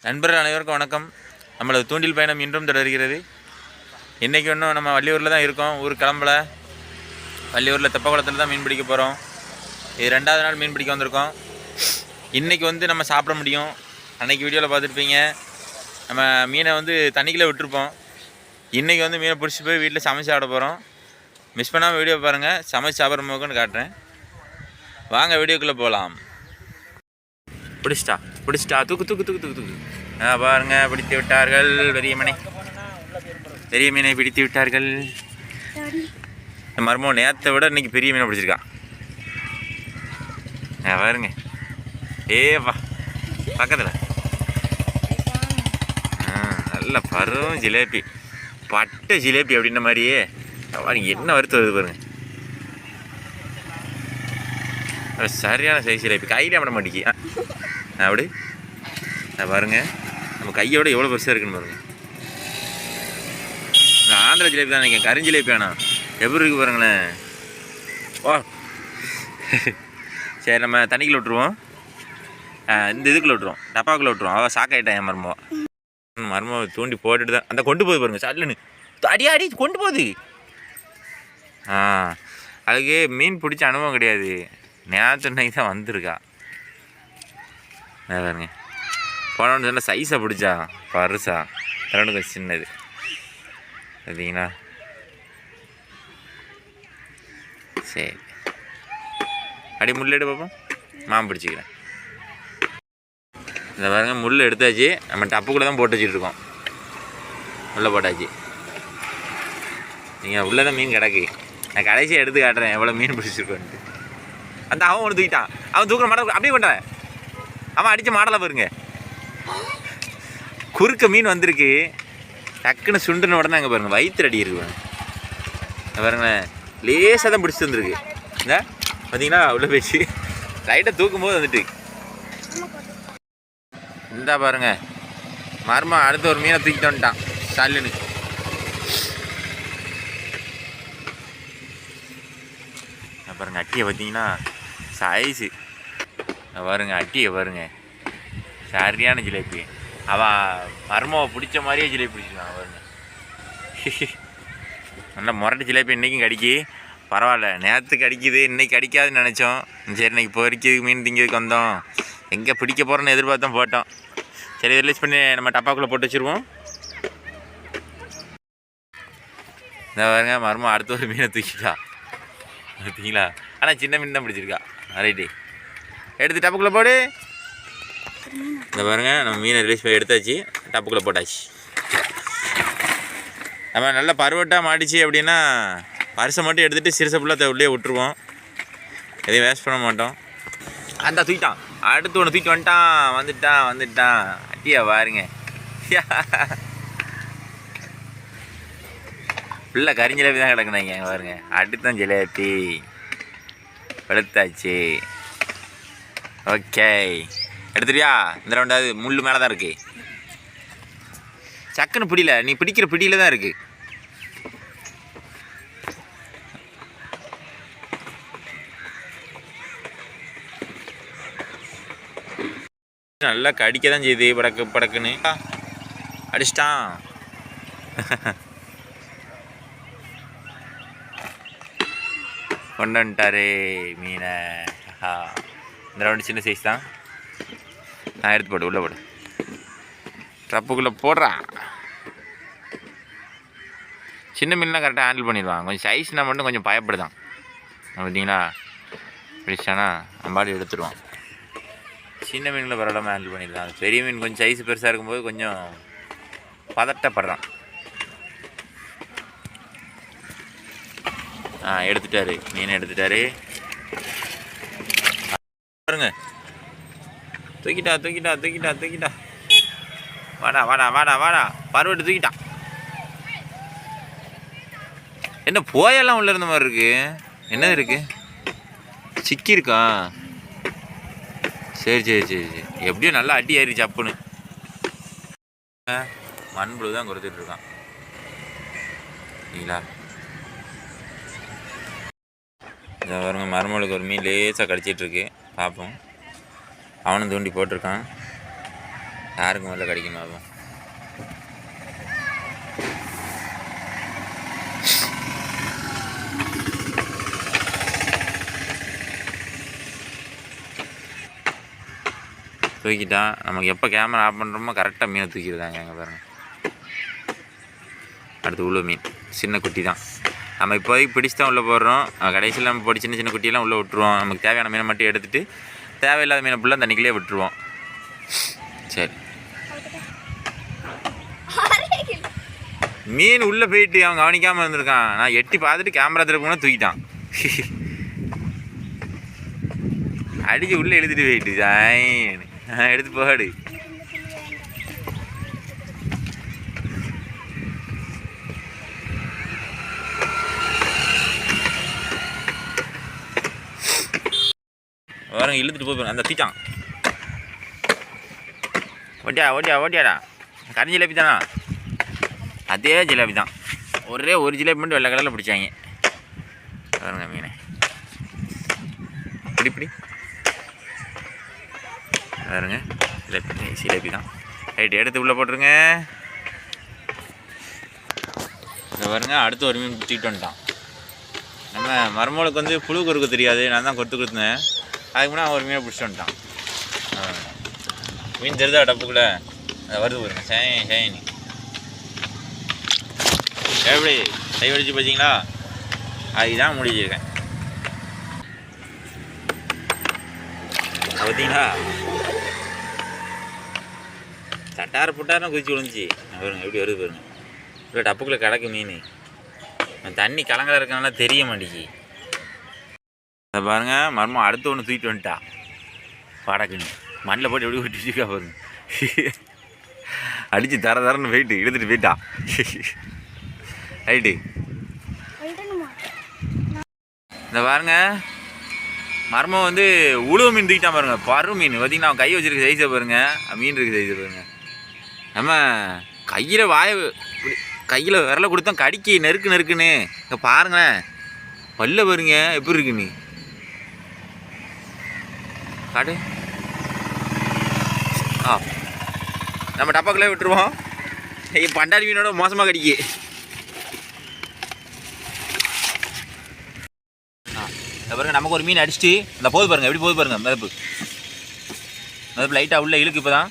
நண்பர்கள் அனைவருக்கும் வணக்கம். நம்மளது தூண்டில் பயணம் இன்றும் தொடர்கிறது. இன்றைக்கி ஒன்றும் நம்ம வள்ளியூரில் தான் இருக்கோம். ஊர் கிளம்பல. வள்ளியூரில் தெப்பக்குளத்தில் தான் மீன் பிடிக்க போகிறோம். இது 2வது நாள் மீன் பிடிக்க வந்திருக்கோம். இன்றைக்கி நம்ம சாப்பிட முடியும். அன்றைக்கி வீடியோவில் பார்த்துருப்பீங்க. நம்ம மீனை தண்ணிக்குள்ளே விட்டுருப்போம். இன்றைக்கி மீனை பிடிச்சி போய் வீட்டில் சமைச்சு சாப்பிட போகிறோம். மிஸ் பண்ணாமல் வீடியோ பாருங்கள். சமைச்சு சாப்பிட்ற போக்குன்னு காட்டுறேன். வாங்க வீடியோக்குள்ளே போகலாம். பிடிச்சிட்டா தூக்கு பாருங்க, பிடித்து விட்டார்கள். பெரிய மீனை பிடித்து விட்டார்கள். மர்மம் நேரத்தை விட இன்னைக்கு பெரிய மீனை பிடிச்சிருக்கா. பாருங்க, ஏப்பா பக்கத்தில் நல்ல பரும் ஜிலேபி, பட்டை ஜிலேபி அப்படின்ற மாதிரியே என்ன வறுத்து வருது பாருங்க. சரியான சைஸ் ஜிலேபி, கையிலே விட மாட்டேங்கி. அப்படி பாருங்க, நம்ம கையோட எவ்வளோ பெருசாக இருக்குன்னு பாருங்க. ஆந்திரா ஜிலேபி தான் நினைக்கிறேன், கருஞ்சிலேபி வேணாம். எப்படி இருக்கு பாருங்களேன். ஓ சரி, நம்ம தண்ணிக்குள்ள விட்டுருவோம். இந்த இதுக்குள்ள விட்டுருவோம், டப்பாக்குள்ள விட்டுருவோம். அவள் சாக்காயிட்டான் என் மர்மம் தூண்டி போட்டுட்டு தான் அந்த கொண்டு போகுது பாருங்க. சாட்லன்னு அடி கொண்டு போகுது. அதுக்கு மீன் பிடிச்ச அனுபவம் கிடையாது. நேரத்துக்கு தான் வந்திருக்கா பாருங்க. போனோன்னு சொன்னால் சைஸை பிடிச்சா பருசா ரெண்டு கொஞ்சம் சின்னது பார்த்தீங்களா. சரி, அடி முள் எடு பார்ப்போம். மாம் பிடிச்சிக்கிறேன். இந்த பாருங்க, முள் எடுத்தாச்சு. நம்ம டப்புக்குள்ளே தான் போட்டு வச்சுட்ருக்கோம். உள்ளே போட்டாச்சு. நீங்கள் உள்ளே தான் மீன் கிடக்கு. நான் கடைசியாக எடுத்து காட்டுறேன் எவ்வளோ மீன் பிடிச்சிருக்கோன்ட்டு. அந்த அவன் ஒன்று தூக்கிட்டான். அவன் தூக்குற மாடல் அப்படியே பண்ணுறேன். அவன் அடித்த மாடலை பாருங்க. குறுக்க மீன் வந்திருக்கு. டக்குன்னு சுண்டுன உடனே அங்கே பாருங்கள் வயிற்று அடி இருக்குவேன் பாருங்களேன். லேசாக தான் பிடிச்சி வந்துருக்கு. இந்த பார்த்தீங்களா, உள்ள போயிடுச்சு. லைட்டாக தூக்கும்போது வந்துட்டு இந்தா பாருங்க. மர்மா அடுத்த ஒரு மீனை தூக்கிட்டு வந்துட்டான் சல்லுன்னு. பாருங்க, அட்டியை பார்த்தீங்கன்னா சைஸு பாருங்க. அட்டியை பாருங்க, சரியான ஜிலேபி. அவன் மர்மாவை பிடிச்ச மாதிரியே ஜிலேபி பிடிச்சிருக்கான் பாருங்க. நல்லா முரட்டு ஜிலேபி இன்றைக்கும் கடிக்கி. பரவாயில்ல, நேரத்துக்கு அடிக்குது. இன்றைக்கி அடிக்காதுன்னு நினச்சோம். சரி, இன்றைக்கி பொறிக்கிறதுக்கு மீன் திங்கிறதுக்கு வந்தோம். எங்கே பிடிக்க போகிறோன்னு எதிர்பார்த்தோம், போட்டோம். சரி, ரிலீஸ் பண்ணி நம்ம டப்பாக்குள்ளே போட்டு வச்சுருவோம். இந்த பாருங்க, மர்மம் அடுத்த ஒரு மீனை தூக்கிட்டா பார்த்தீங்களா. ஆனால் சின்ன மீன் தான் பிடிச்சிருக்கா. ரைட்டு, எடுத்து டப்புக்குள்ளே போடு. இந்த பாருங்க, நம்ம மீனை ரிலீஸ் பண்ணி எடுத்தாச்சு. டப்புக்குள்ளே போட்டாச்சு. நம்ம நல்லா பருவட்டாக மாட்டிச்சு அப்படின்னா பரிசை மட்டும் எடுத்துகிட்டு சிறுசை ஃபுல்லாக உள்ளே விட்டுருவோம். எதையும் வேஸ்ட் பண்ண மாட்டோம். அந்த தூக்கிட்டான். அடுத்து ஒன்று தூக்கி வந்துட்டான். அட்டியா பாருங்க. ஃபுல்லாக கரிஞ்சலேபி தான் கிடக்குனாங்க பாருங்க. அடுத்தான் ஜிலேபி எடுத்தாச்சு. ஓகே, எடுத்துட்டியா? இந்த ரெண்டாவது முள் மேலே தான் இருக்குது. சக்குன்னு பிடில, நீ பிடிக்கிற பிடியில் தான் இருக்குது. நல்லா கடிக்க தான் செய்யுது. படக்குன்னு அடிச்சிட்டான். கொண்டு வந்துட்டாரு மீனை. இந்த ரவுண்டு சின்ன சைஸ் தான். நான் எடுத்து போடு, உள்ளே போடு. ட்ரப்புக்குள்ளே போடுறான். சின்ன மீன்லாம் கரெக்டாக ஹேண்டில் பண்ணிடுவான். கொஞ்சம் சைஸ்னால் மட்டும் கொஞ்சம் பயப்படுதான். பார்த்தீங்களா, பிடிச்சானா நம்மளாடி எடுத்துடுவான். சின்ன மீனில் பரவாயில்லாமல் ஹேண்டில் பண்ணிடலாம். பெரிய மீன் கொஞ்சம் சைஸ் பெருசாக இருக்கும்போது கொஞ்சம் பதட்டப்படுறான். எடுத்துட்டாரு, மீன் எடுத்துட்டாரு பாருங்க. தூக்கிட்டா. வாடா பருவட்டு தூக்கிட்டான். என்ன போயெல்லாம் உள்ள இருந்த மாதிரி இருக்கு. என்ன இருக்கு, சிக்கி இருக்கா? சரி, எப்படியும் நல்லா அடி ஏறிச்சு. அப்புன்னு மண்புழு தான் கொடுத்துட்டு இருக்கான். சரிங்களா, இந்த பாருங்க, மருமகளுக்கு ஒரு மீன் லேசாக கடிச்சிட்ருக்கு. பார்ப்போம். அவனும் தூண்டி போட்டிருக்கான். யாருக்கு முதல்ல கிடைக்குமா அதுவும். தூக்கிட்டான். நமக்கு எப்போ கேமரா ஆஃப் பண்ணுறோமோ கரெக்டாக மீனை தூக்கிடுதாங்க. அங்கே பாருங்கள். அடுத்து உள்ள மீன் சின்ன குட்டி தான். நம்ம இப்போதைக்கு பிடிச்சி தான் உள்ளே போடுறோம். கடைசியில் நம்ம போட்டு சின்ன சின்ன குட்டியெல்லாம் உள்ளே விட்டுருவோம். நமக்கு தேவையான மீனை மட்டும் எடுத்துகிட்டு தேவையில்லாத மீனை ஃபுல்லாக தண்ணிக்குள்ளே விட்டுருவோம். சரி, மீன் உள்ளே போயிட்டு அவன் கவனிக்காமல் இருந்திருக்கான். நான் எட்டி பார்த்துட்டு கேமரா திருப்பினா தூக்கிட்டான். அடிச்சு உள்ளே எழுதிட்டு போயிட்டு எடுத்து போகாடு. வரங்க இழுத்துட்டு போய் அந்த தீச்சான். ஓட்டியாடா கரைஞ்சி ஜிலேபி தானா? அதே ஜிலேபி தான். ஒரே ஒரு ஜிலேபி மட்டும் வெள்ளை கலரில் பிடிச்சாங்க. பாருங்க மீனை பிடி பாருங்க. ஜிலேபி தான். ரைட்டு, எடுத்து உள்ளே போட்டுருங்க. இதை பாருங்க. அடுத்து ஒரு மீன் தூக்கிட்டு வந்துட்டான். நம்ம மருமகளுக்கு வந்து புழு கொறுக்க தெரியாது. நான் தான் கொடுத்தேன். அதுக்கு முன்னாடி ஒரு மீனை பிடிச்சிட்டு வந்துட்டான். மீன் தெரிதா டப்புக்குள்ளே? அதை வருது பாருங்க. சேனி எப்படி கை வடிச்சு பார்த்தீங்களா? அதுதான் முடிச்சிருக்கேன். பார்த்தீங்களா? சட்டார புட்டாரம் குதிச்சு விழுந்துச்சு. பாருங்க எப்படி வருது பாருங்க. இப்போ டப்புக்குள்ளே கிடக்கு மீன். தண்ணி கலங்கல இருக்கனால தெரிய மாட்டேங்கி. அதை பாருங்க. மர்மம் அடுத்து ஒன்று தூக்கிட்டு வந்துட்டா. படக்குன்னு மண்ணில் போட்டு எப்படி விட்டுருக்கா பாருங்க. அடித்து தரன்னு போயிட்டு இழுத்துட்டு போயிட்டா. ரைட்டு, இந்த பாருங்க. மர்மம் வந்து உழுவு மீன் தூக்கிட்டான் பாருங்க. பரு மீன் பார்த்தீங்கன்னா அவன் கை வச்சிருக்க சைஸை பாருங்க. மீன் இருக்கு சைஸை பாருங்க. நம்ம கையில் விரல கொடுத்தோம் கடிக்கி நெருக்குன்னு. இங்கே பாருங்களேன் பல்ல பாருங்க எப்படி இருக்குன்னு. காடு நம்ம டப்பாக்குள்ளே விட்டுருவோம். பண்டாரி மீனோட மோசமாக கடிக்கு. பாருங்க நமக்கு ஒரு மீன் அடிச்சுட்டு இந்த போது பாருங்க எப்படி போது பாருங்க. மிதப்பு லைட்டாக உள்ள இழுக்கு. இப்போ தான்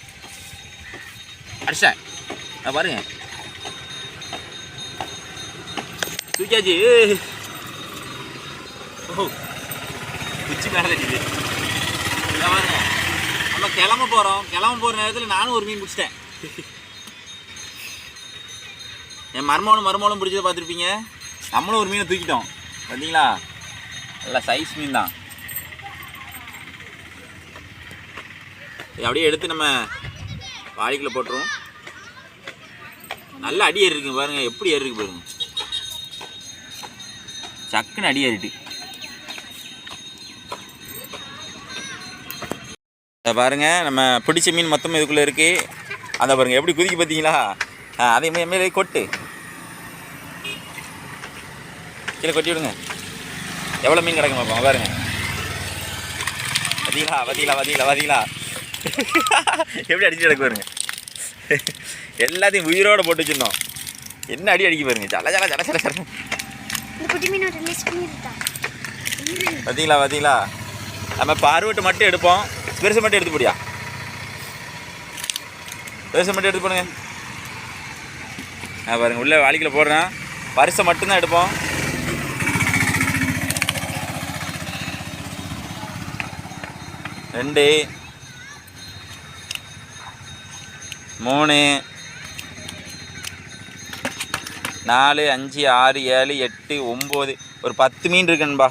அடிச்சேன். பாருங்க தூக்கியாச்சு. குச்சி மேலே தட்டிது. பாருங்க நம்ம கிளம்ப போகிற நேரத்தில் நானும் ஒரு மீன் பிடிச்சிட்டேன். என் மருமகளும் பிடிச்சதை பார்த்துருப்பீங்க. நம்மளும் ஒரு மீனை தூக்கிட்டோம். பார்த்தீங்களா? நல்லா சைஸ் மீன் தான். அப்படியே எடுத்து நம்ம வாளிக்குள்ள போட்டுருவோம். நல்லா அடி ஏறிருக்கு பாருங்க. எப்படி ஏறிருக்கு பாருங்க. சக்குன்னு அடி ஏறிட்டு. அதை பாருங்க. நம்ம பிடிச்ச மீன் மொத்தம் இதுக்குள்ளே இருக்குது. அதை பாருங்க எப்படி குதிக்க பார்த்தீங்களா? அதே மேலே கொட்டு கீழே கொட்டி விடுங்க. எவ்வளோ மீன் கிடக்கு பார்ப்போம். பாருங்க பார்த்தீங்களா? எப்படி அடிச்சு கிடக்கு பாருங்க. எல்லாத்தையும் உயிரோடு போட்டு வச்சுருந்தோம். என்ன அடி அடிக்க பாருங்க. ஜல பார்த்தீங்களா? நம்ம பார்வட்டு மட்டும் எடுப்போம். பெருசு மட்டும் எடுத்து போடியா. பெருசு மட்டும் எடுத்து போடுங்க. பாருங்க உள்ளே வாளிக்குள்ள போடுறேன். பரிசை மட்டும்தான் எடுப்போம். ரெண்டு 3 4 5 6 7 8 9 ஒரு 10 மீன் இருக்குன்பா.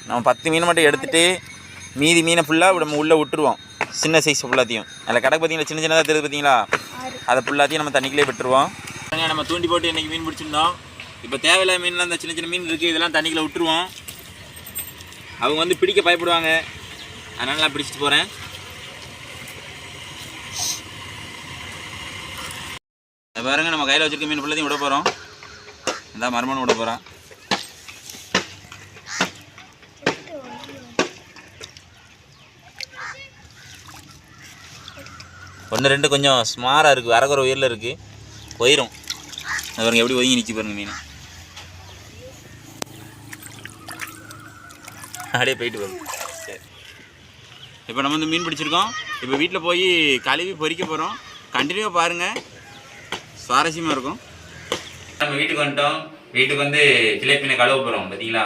நம்ம 10 மீன் மட்டும் எடுத்துகிட்டு மீதி மீனை ஃபுல்லாக நம்ம உள்ளே விட்டுருவோம். சின்ன சைஸ் ஃபுல்லாத்தையும். அதில் கிடக்கு பார்த்தீங்களா? சின்ன சின்னதாக தெரியுது பார்த்தீங்களா? அதை ஃபுல்லாத்தையும் நம்ம தண்ணிக்குள்ளே விட்டுருவோம். நம்ம தூண்டி போட்டு இன்றைக்கி மீன் பிடிச்சிருந்தோம். இப்போ தேவையில்லாத மீன்லாம் அந்த சின்ன சின்ன மீன் இருக்குது. இதெல்லாம் தண்ணிக்குள்ளே விட்டுருவோம். அவங்க வந்து பிடிக்க பயப்படுவாங்க. அதனால நான் பிடிச்சிட்டு போகிறேன். பாருங்க நம்ம கையில் வச்சுருக்க மீன் ஃபுல்லாத்தையும் விட போகிறோம். இந்த மருமகன் விட போகிறான். ஒன்று ரெண்டு கொஞ்சம் ஸ்மாராக இருக்குது, அரைக்குறை உயரில் இருக்குது, போயிடும். அது பாருங்க எப்படி ஒதுங்கி நிற்கி பாருங்க மீன், அப்படியே போயிட்டு வரும். சரி, இப்போ நம்ம வந்து மீன் பிடிச்சிருக்கோம். இப்போ வீட்டில் போய் கழுவி பொரிக்க போகிறோம். கண்டினியூவாக பாருங்கள், சுவாரஸ்யமாக இருக்கும். நம்ம வீட்டுக்கு வந்துட்டோம். வீட்டுக்கு வந்து ஜிலேபினை கழுவ போகிறோம். பார்த்தீங்களா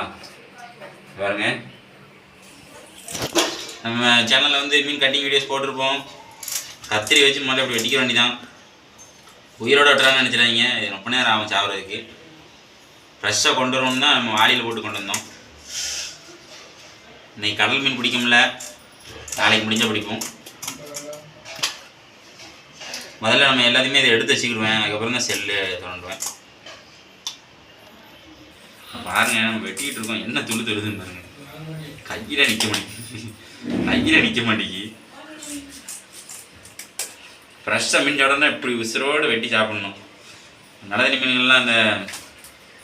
பாருங்க, நம்ம சேனலில் வந்து மீன் கட்டிங் வீடியோஸ் போட்டிருப்போம். கத்திரி வச்சு முதல்ல அப்படி வெட்டிக்க வேண்டியதான். உயிரோடு வெட்டுறாங்கன்னு நினச்சிடாதீங்க, இது ரொம்ப நேரம் ஆகும் சாப்பிட்றதுக்கு. ஃப்ரெஷ்ஷாக கொண்டு வரணும்னு தான் நம்ம வாளியில் போட்டு கொண்டு வந்தோம். இன்றைக்கி கடல் மீன் பிடிக்க முடியல, நாளைக்கு முடிஞ்சால் பிடிப்போம். முதல்ல நம்ம எல்லாத்தையுமே இதை எடுத்து வச்சுக்கிடுவேன், அதுக்கப்புறம் தான் செல்லு தோண்டுவேன். பாருங்க, நம்ம வெட்டிக்கிட்டு இருக்கோம், என்ன துளுதுன்னு பாருங்க. கையில் நிற்க மாட்டேங்கி ஃப்ரெஷ்ஷாக மீன் சாப்பிட்டோம்னா இப்படி உசுரோடு வெட்டி சாப்பிட்ணும். நல்லதண்ணி மீன்கள்லாம் அந்த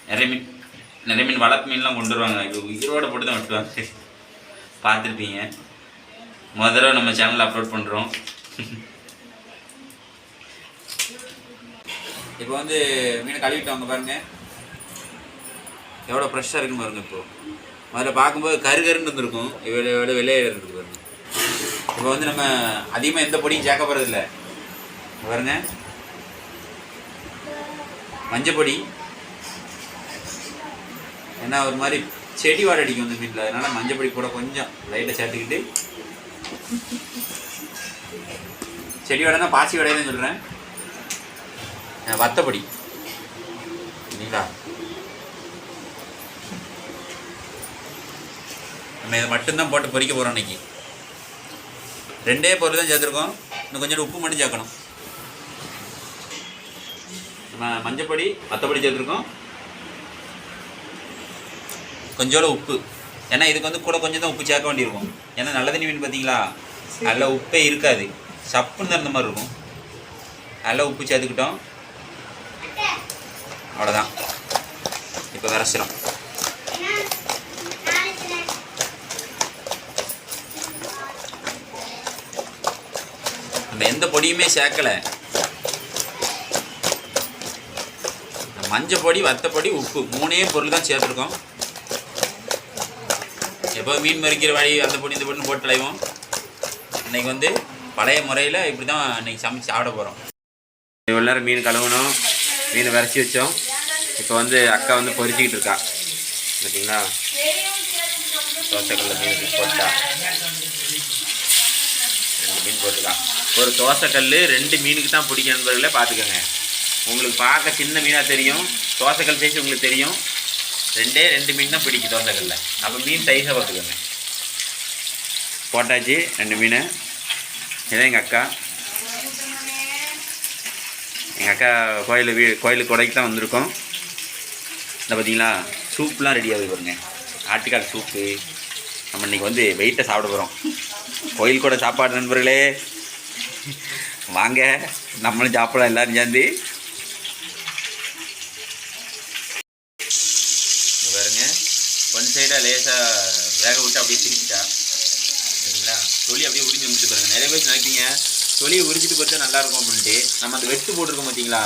நிறைய மீன் வளர்ப்பு மீன்லாம் கொண்டு வருவாங்க, இது உயிரோடு போட்டு தான் வெட்டுவாங்க. பார்த்துருப்பீங்க, முதல்ல நம்ம சேனலில் அப்லோட் பண்ணுறோம். இப்போ வந்து மீனை கழுவிட்டவங்க பாருங்கள் எவ்வளோ ஃப்ரெஷ்ஷாக இருக்குன்னு பாருங்கள். இப்போது முதல்ல பார்க்கும்போது கருன்னு இருந்திருக்கும், எவ்வளோ வெள்ளையாக இருக்குது பாருங்க. இப்போ வந்து நம்ம அதிகமாக எந்த பொடியும் சேர்க்க போகிறதில்ல. பாருங்க, மஞ்சப்பொடி, ஏன்னா ஒரு மாதிரி செடி வாடை அடிக்கும் வந்து வீட்டில், அதனால் மஞ்சப்பொடி கூட கொஞ்சம் லைட்டாக சேர்த்துக்கிட்டு, செடி வாடைனா பாசி வாடையை தான் சொல்கிறேன், வத்தப்பொடி இல்லைங்களா. நம்ம இதை மட்டும்தான் போட்டு பொரிக்க போகிறோம். இன்றைக்கி ரெண்டே பொருள் தான் சேர்த்துருக்கோம், இன்னும் கொஞ்சம் உப்பு மட்டும் சேர்க்கணும். நம்ம மஞ்சப்பொடி வத்தப்பொடி சேர்த்துருக்கோம், கொஞ்சோட உப்பு, ஏன்னா இதுக்கு வந்து கூட கொஞ்சம் தான் உப்பு சேர்க்க வேண்டியிருக்கும். ஏன்னா நல்ல தண்ணி மீன் பார்த்தீங்களா, அதில் உப்பே இருக்காது, சப்புன்னு தான் இந்த மாதிரி இருக்கும். அதில் உப்பு சேர்த்துக்கிட்டோம், அவ்வளோதான். இப்போ விரசிடும். நம்ம எந்த பொடியுமே சேர்க்கலை, மஞ்சள் பொடி வத்தப்பொடி உப்பு மூணே பொருள் தான் சேர்த்துருக்கோம். எப்போ மீன் மறிக்கிற வழி அந்த பொடி இந்த பொண்ணு போட்டு அலைவோம். இன்றைக்கி வந்து பழைய முறையில் இப்படி தான் இன்றைக்கி சமைச்சு சாப்பிட போகிறோம். இவ்வளோ நேரம் மீன் கழுவணும், மீனை விரச்சி வச்சோம். இப்போ வந்து அக்கா வந்து பொரிச்சிக்கிட்டு இருக்கா பார்த்தீங்களா. தோசைக்கல்ல மீன் போட்டா 2 மீன் போட்டுக்கா. ஒரு தோசைக்கல் 2 மீனுக்கு தான் பிடிக்கும் நண்பர்களே, பார்த்துக்கோங்க. உங்களுக்கு பார்க்க சின்ன மீனாக தெரியும், தோசைக்கல் சைஸ் உங்களுக்கு தெரியும். 2 மீன் தான் பிடிக்கும் தோசைக்கல்ல. அப்போ மீன் சைஸாக பார்த்துக்கோங்க. போட்டாச்சு 2 மீன். இதான் எங்கள் அக்கா. எங்கள் அக்கா கோயிலுக்கு கொடைக்கு தான் வந்திருக்கோம். இந்த பார்த்தீங்களா சூப்லாம் ரெடி ஆகுது பாருங்க, ஆட்டுக்கால் சூப்பு. நம்ம இன்றைக்கி வந்து வெயிட்டை சாப்பிட போகிறோம். கோயில் கூட சாப்பாடு நண்பர்களே, வாங்க நம்மளும் சாப்பிடலாம் எல்லோரும் சேர்ந்து. பாருங்க, கொஞ்சம் சைடாக லேசாக வேக விட்டு அப்படியே திரிச்சிட்டா சரிங்களா. தொலி அப்படியே உரிஞ்சு வந்துட்டு பாருங்கள். நிறைய பேர் நினைப்பீங்க தொலியை உரிச்சிட்டு பார்த்தா நல்லாயிருக்கும் அப்படின்ட்டு. நம்ம அந்த வெட்டு போட்டிருக்கோம் பார்த்தீங்களா,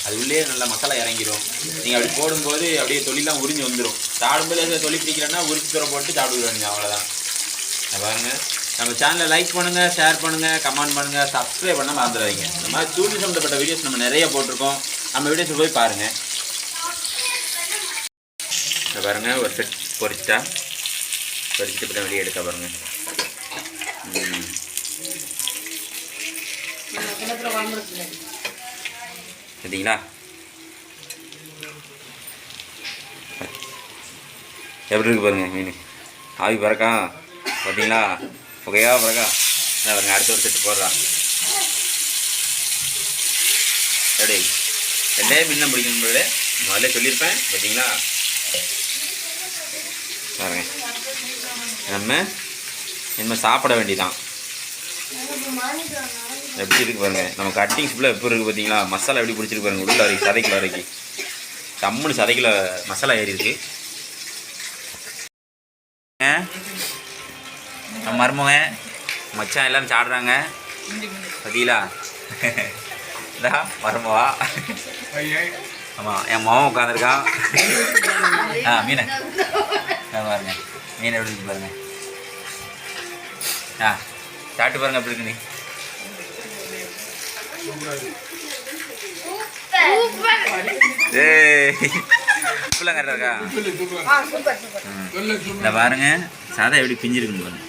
அது உள்ளே நல்லா மசாலா இறங்கிடும். நீங்கள் அப்படி போடும்போது அப்படியே தொலிலாம் உரிஞ்சு வந்துடும். சாப்பிடும்போது தொலி பிடிக்கிறேன்னா உரிச்சு தூர போட்டு சாப்பிடுவேன், அவ்வளோதான். பாருங்கள், நம்ம சேனலை லைக் பண்ணுங்கள், ஷேர் பண்ணுங்கள், கமெண்ட் பண்ணுங்கள், சப்ஸ்கிரைப் பண்ண மறந்துடாதீங்க. இந்த மாதிரி தூண்டி சம்மந்தப்பட்ட வீடியோஸ் நம்ம நிறைய போட்டிருக்கோம், நம்ம வீடியோஸ் போய் பாருங்கள். பாருங்கள், ஒரு செட் பொரிச்சிட்டா, பொரிச்சிட்டு இப்போ வெளியே எடுக்க பாருங்கள். சரிங்களா, எப்படி இருக்கு பாருங்கள் மீன். ஆவி பறக்கா பார்த்தீங்களா, புகையா பறக்கா. பாருங்க, அடுத்த ஒரு செட்டு போடுறான். எப்படி 2 மீன் தான் பிடிக்கணும் போது முதல்ல சொல்லியிருப்பேன் பார்த்தீங்களா. பாருங்க, நம்ம சாப்பிட வேண்டியதான். எப்படி இருக்கு பாருங்க, நம்ம கட்டிங்ஸ் ஃபுல்லாக எப்படி இருக்குது பார்த்தீங்களா. மசாலா எப்படி பிடிச்சிருக்கு பாருங்க, உள்ள வரைக்கும் சதைக்குள்ள வரைக்கும் தம்முன்னு சதைக்குள்ள மசாலா ஏறி இருக்கு. மருமக மச்சான் எல்லோரும் சாப்பிட்றாங்க பார்த்தீங்களா. இந்தா மருமவா. ஆமாம், என் மாமன் உட்காந்துருக்கான். மீனை பாருங்க, மீனை எப்படி இருக்கு பாருங்க. சாப்பிட்டு பாருங்க எப்படி இருக்கு. நீ உப்புலாம் கரெக்டாக இருக்கா? இந்த பாருங்க சாதா எப்படி பிஞ்சிருக்குன்னு பாருங்க.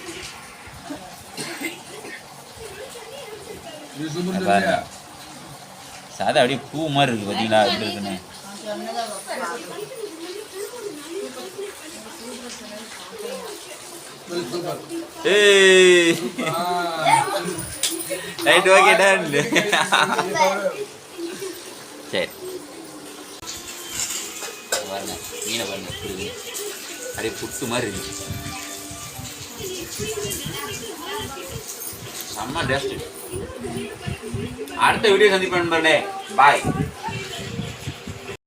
பாருங்க சாதா அப்படியே பூ மாதிரி இருக்கு பார்த்தீங்களா எப்படி இருக்குன்னு. Right, okay, done. சரி பாருங்க மீனை பாருங்க எப்படி அப்படியே புட்டு மாதிரி இருக்கு. செம்ம டேஸ்ட். அடுத்த வீடியோ சந்திப்பேன் பாய்.